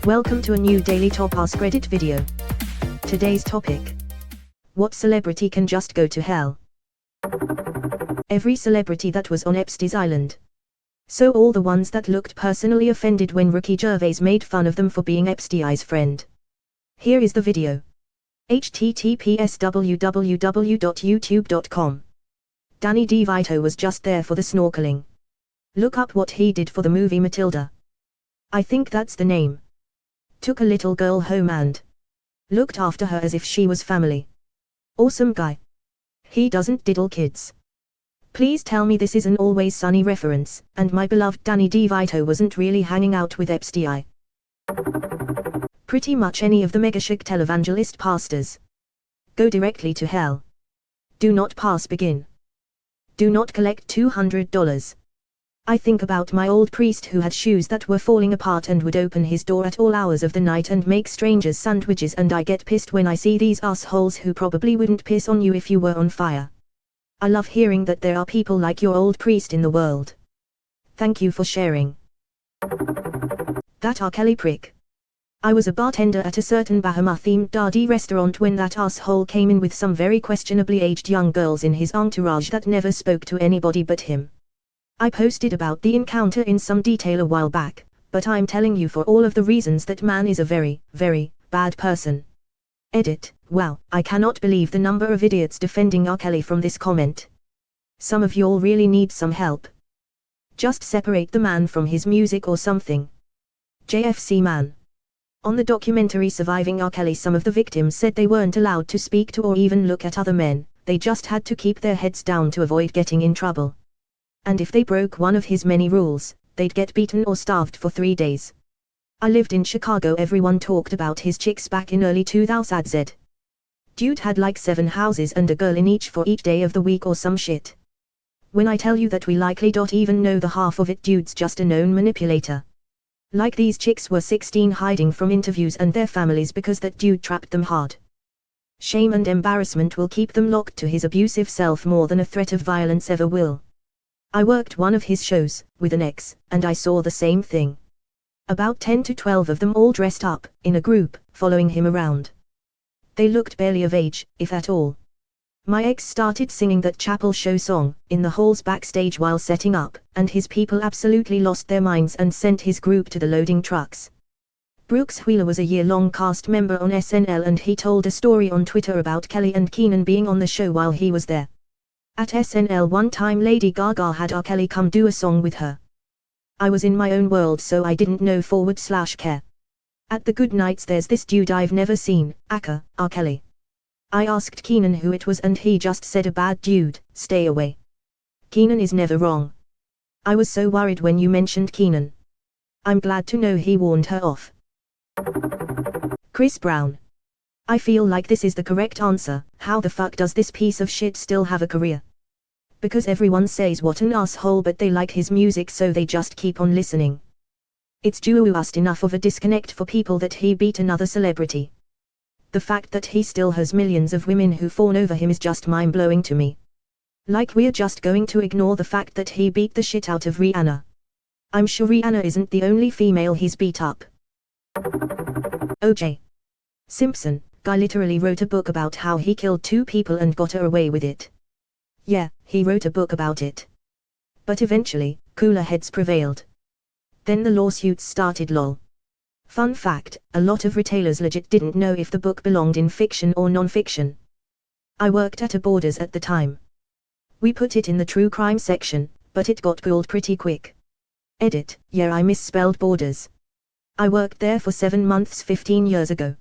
Welcome to a new Daily Top Askreddit video. Today's topic: what celebrity can just go to hell? Every celebrity that was on Epstein's island. So all the ones that looked personally offended when Ricky Gervais made fun of them for being Epstein's friend. Here is the video. https://www.youtube.com. Danny DeVito was just there for the snorkeling. Look up what he did for the movie Matilda. I think that's the name. Took a little girl home and looked after her as if she was family. Awesome guy. He doesn't diddle kids. Please tell me this is an Always Sunny reference, and my beloved Danny DeVito wasn't really hanging out with Epstein. Pretty much any of the mega-chic televangelist pastors. Go directly to hell. Do not pass begin. Do not collect $200. I think about my old priest who had shoes that were falling apart and would open his door at all hours of the night and make strangers sandwiches, and I get pissed when I see these assholes who probably wouldn't piss on you if you were on fire. I love hearing that there are people like your old priest in the world. Thank you for sharing. That R. Kelly prick. I was a bartender at a certain Bahama-themed Dardy restaurant when that asshole came in with some very questionably aged young girls in his entourage that never spoke to anybody but him. I posted about the encounter in some detail a while back, but I'm telling you for all of the reasons that man is a very, very bad person. Edit. Wow, I cannot believe the number of idiots defending R. Kelly from this comment. Some of y'all really need some help. Just separate the man from his music or something. JFC man. On the documentary Surviving R. Kelly, some of the victims said they weren't allowed to speak to or even look at other men, they just had to keep their heads down to avoid getting in trouble. And if they broke one of his many rules, they'd get beaten or starved for 3 days. I lived in Chicago, everyone talked about his chicks back in early 2000s. Dude had like 7 houses and a girl in each for each day of the week or some shit. When I tell you that we likely don't even know the half of it, dude's just a known manipulator. Like these chicks were 16 hiding from interviews and their families because that dude trapped them hard. Shame and embarrassment will keep them locked to his abusive self more than a threat of violence ever will. I worked one of his shows, with an ex, and I saw the same thing. About 10 to 12 of them all dressed up, in a group, following him around. They looked barely of age, if at all. My ex started singing that chapel show song, in the halls backstage while setting up, and his people absolutely lost their minds and sent his group to the loading trucks. Brooks Wheeler was a year-long cast member on SNL, and he told a story on Twitter about Kelly and Keenan being on the show while he was there. At SNL one time Lady Gaga had R. Kelly come do a song with her. I was in my own world, so I didn't know / care. At the good nights there's this dude I've never seen, aka R. Kelly. I asked Keenan who it was and he just said a bad dude, stay away. Keenan is never wrong. I was so worried when you mentioned Keenan. I'm glad to know he warned her off. Chris Brown. I feel like this is the correct answer. How the fuck does this piece of shit still have a career? Because everyone says what an asshole, but they like his music so they just keep on listening. It's just enough of a disconnect for people that he beat another celebrity. The fact that he still has millions of women who fawn over him is just mind-blowing to me. Like we're just going to ignore the fact that he beat the shit out of Rihanna. I'm sure Rihanna isn't the only female he's beat up. O.J. Simpson. Guy literally wrote a book about how he killed 2 people and got away with it. Yeah, he wrote a book about it. But eventually, cooler heads prevailed. Then the lawsuits started lol. Fun fact, a lot of retailers legit didn't know if the book belonged in fiction or non-fiction. I worked at a Borders at the time. We put it in the true crime section, but it got pulled pretty quick. Edit, yeah, I misspelled Borders. I worked there for 7 months 15 years ago.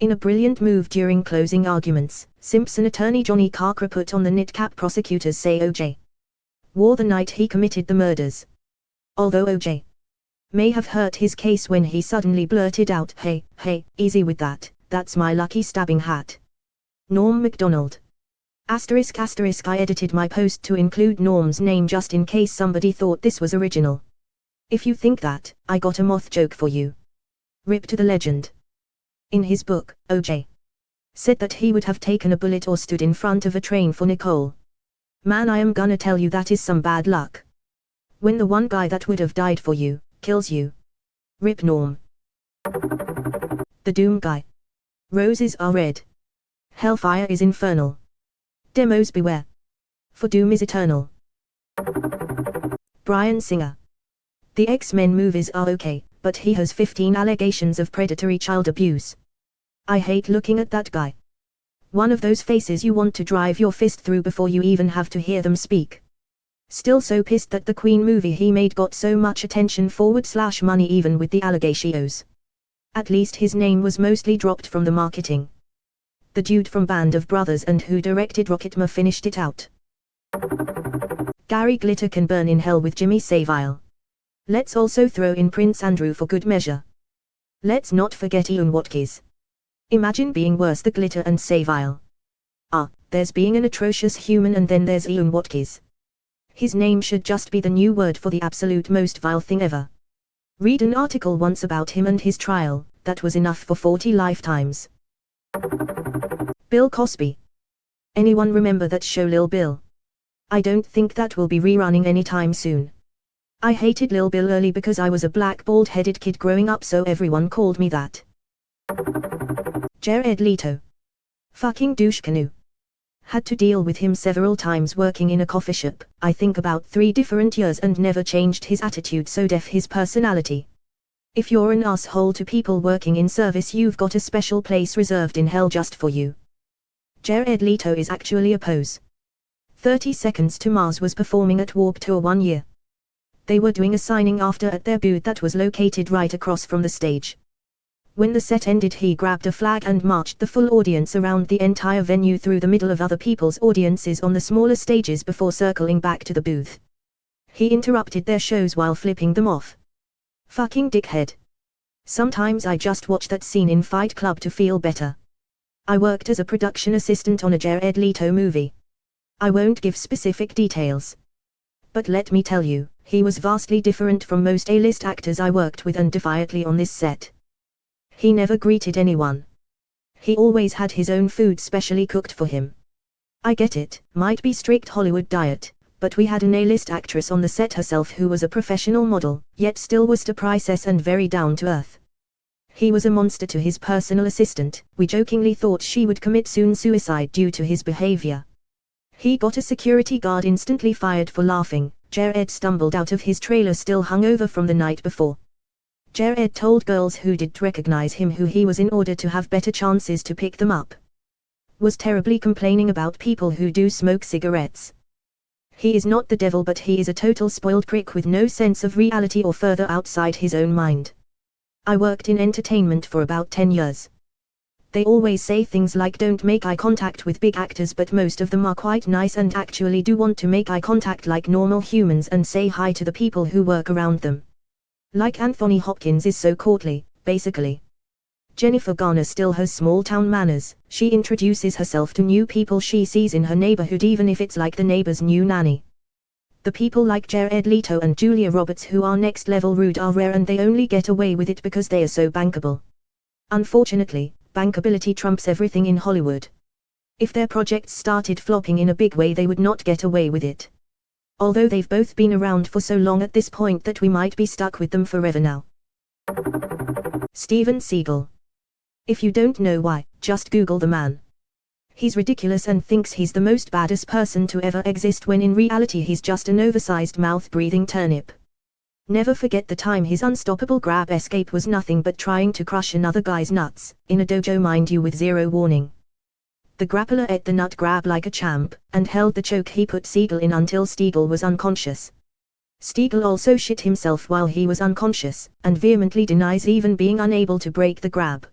In a brilliant move during closing arguments, Simpson attorney Johnny Carcra put on the nitcap prosecutors say O.J. wore the night he committed the murders. Although O.J. may have hurt his case when he suddenly blurted out, hey, easy with that, that's my lucky stabbing hat. Norm Macdonald. ****, I edited my post to include Norm's name just in case somebody thought this was original. If you think that, I got a moth joke for you. Rip to the legend. In his book, O.J. said that he would have taken a bullet or stood in front of a train for Nicole. Man, I am gonna tell you that is some bad luck. When the one guy that would have died for you, kills you. Rip Norm. The Doom Guy. Roses are red. Hellfire is infernal. Demos beware. For doom is eternal. Bryan Singer. The X-Men movies are okay, but he has 15 allegations of predatory child abuse. I hate looking at that guy. One of those faces you want to drive your fist through before you even have to hear them speak. Still so pissed that the Queen movie he made got so much attention / money even with the allegations. At least his name was mostly dropped from the marketing. The dude from Band of Brothers and who directed Rocketman finished it out. Gary Glitter can burn in hell with Jimmy Savile. Let's also throw in Prince Andrew for good measure. Let's not forget Ian Watkins. Imagine being worse than Glitter and Savile. There's being an atrocious human and then there's Ian Watkins. His name should just be the new word for the absolute most vile thing ever. Read an article once about him and his trial, that was enough for 40 lifetimes. Bill Cosby. Anyone remember that show Lil Bill? I don't think that will be rerunning anytime soon. I hated Lil Bill early because I was a black bald-headed kid growing up, so everyone called me that. Jared Leto. Fucking douche canoe. Had to deal with him several times working in a coffee shop, I think about 3 different years, and never changed his attitude, so deaf his personality. If you're an asshole to people working in service, you've got a special place reserved in hell just for you. Jared Leto is actually a pose. 30 Seconds to Mars was performing at Warped Tour one year. They were doing a signing after at their booth that was located right across from the stage. When the set ended, he grabbed a flag and marched the full audience around the entire venue through the middle of other people's audiences on the smaller stages before circling back to the booth. He interrupted their shows while flipping them off. Fucking dickhead. Sometimes I just watch that scene in Fight Club to feel better. I worked as a production assistant on a Jared Leto movie. I won't give specific details. But let me tell you, he was vastly different from most A-list actors I worked with, and defiantly on this set. He never greeted anyone. He always had his own food specially cooked for him. I get it, might be strict Hollywood diet, but we had an A-list actress on the set herself who was a professional model, yet still was a princess and very down to earth. He was a monster to his personal assistant. We jokingly thought she would commit suicide due to his behavior. He got a security guard instantly fired for laughing. Jared stumbled out of his trailer still hungover from the night before. Jared told girls who did recognize him who he was in order to have better chances to pick them up. Was terribly complaining about people who do smoke cigarettes. He is not the devil, but he is a total spoiled prick with no sense of reality or further outside his own mind. I worked in entertainment for about 10 years. They always say things like don't make eye contact with big actors, but most of them are quite nice and actually do want to make eye contact like normal humans and say hi to the people who work around them. Like Anthony Hopkins is so courtly, basically. Jennifer Garner still has small-town manners. She introduces herself to new people she sees in her neighborhood, even if it's like the neighbor's new nanny. The people like Jared Leto and Julia Roberts who are next-level rude are rare, and they only get away with it because they are so bankable. Unfortunately, bankability trumps everything in Hollywood. If their projects started flopping in a big way, they would not get away with it. Although they've both been around for so long at this point that we might be stuck with them forever now. Steven Seagal. If you don't know why, just Google the man. He's ridiculous and thinks he's the most badass person to ever exist, when in reality he's just an oversized mouth-breathing turnip. Never forget the time his unstoppable grab escape was nothing but trying to crush another guy's nuts, in a dojo mind you, with zero warning. The grappler ate the nut grab like a champ, and held the choke he put Seagal in until Seagal was unconscious. Seagal also shit himself while he was unconscious, and vehemently denies even being unable to break the grab.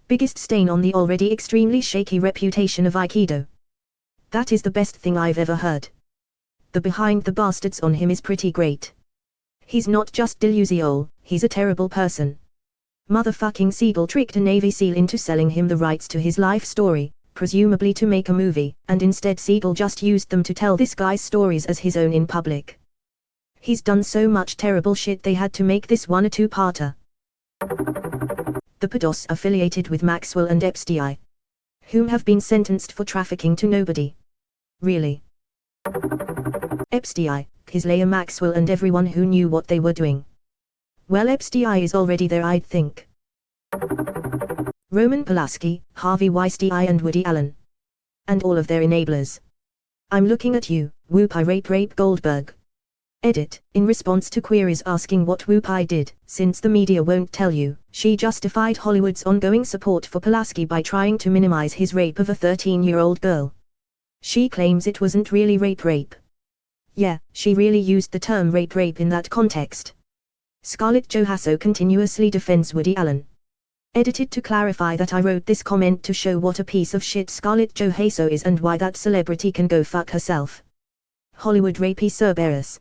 Biggest stain on the already extremely shaky reputation of Aikido. That is the best thing I've ever heard. The behind the bastards on him is pretty great. He's not just delusional, he's a terrible person. Motherfucking Seagal tricked a Navy SEAL into selling him the rights to his life story, presumably to make a movie, and instead Seagal just used them to tell this guy's stories as his own in public. He's done so much terrible shit they had to make this one a two-parter. The pedos affiliated with Maxwell and Epstein, whom have been sentenced for trafficking to nobody. Really? Epstein, Ghislaine Maxwell and everyone who knew what they were doing. Well, Epstein is already there, I'd think. Roman Polanski, Harvey Weinstein and Woody Allen. And all of their enablers. I'm looking at you, Whoopi Rape Goldberg. Edit. In response to queries asking what Whoopi did, since the media won't tell you, she justified Hollywood's ongoing support for Polanski by trying to minimize his rape of a 13-year-old girl. She claims it wasn't really rape. Yeah, she really used the term rape in that context. Scarlett Johansson continuously defends Woody Allen. Edited to clarify that I wrote this comment to show what a piece of shit Scarlett Johansson is and why that celebrity can go fuck herself. Hollywood rapey Cerberus.